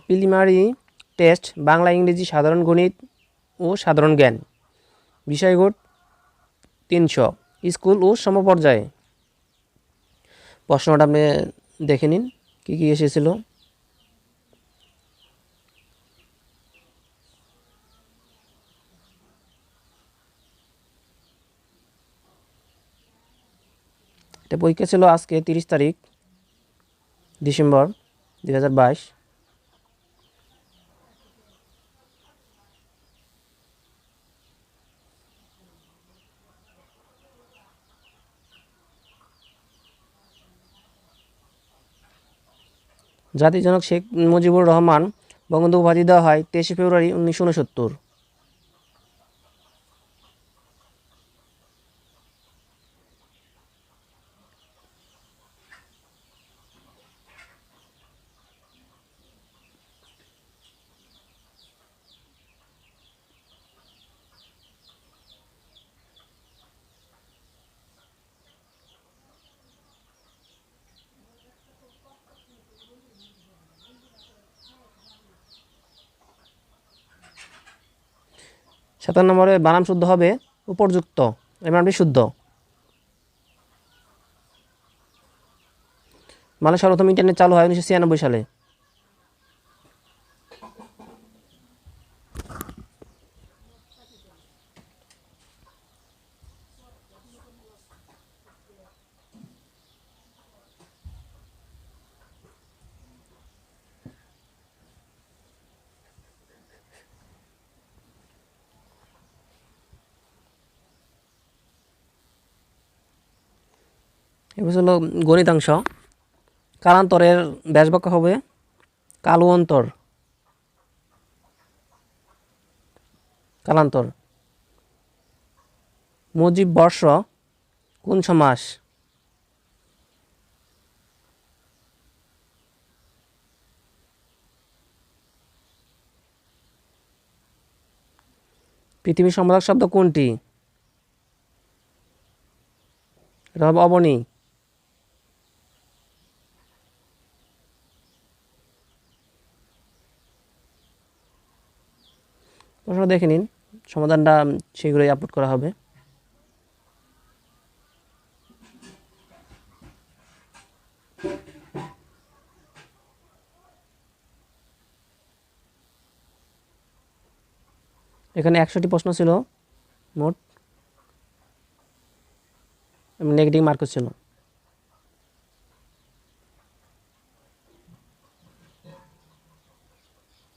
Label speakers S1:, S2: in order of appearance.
S1: Preliminary test Bangla ইংরেজি সাধারণ গণিত ও সাধারণ জ্ঞান। বিষয়গুলো 300। স্কুল ও সমপর্যায়ে। প্রশ্নটা আপনি দেখে নিন কী কী এসেছিল। এটা পরীক্ষা ছিল আজকে 30 তারিখ ডিসেম্বর 2022। জাতির জনক শেখ মুজিবুর রহমান বঙ্গবন্ধু উপাধি দেওয়া হয় 23 ফেব্রুয়ারি 1969। সাতান্ন নম্বরে বানান শুদ্ধ হবে উপযুক্ত, এই বানানটি শুদ্ধ। বাংলাদেশ সর্বপ্রথম ইন্টারনেট চালু হয় 1996 সালে। এবার হলো গণিতাংশ। কালান্তরের ব্যাসবাক্য হবে কালো অন্তর। কালান্তর। মুজিব বর্ষ কোন মাস? পৃথিবীর সম্বোধক শব্দ কোনটি? এটা হবে অবনী। প্রশ্ন দেখে নিন, সমাধানটা শীঘ্রই আপলোড করা হবে। এখানে 100টি প্রশ্ন ছিল মোট, নেগেটিভ মার্কও ছিল।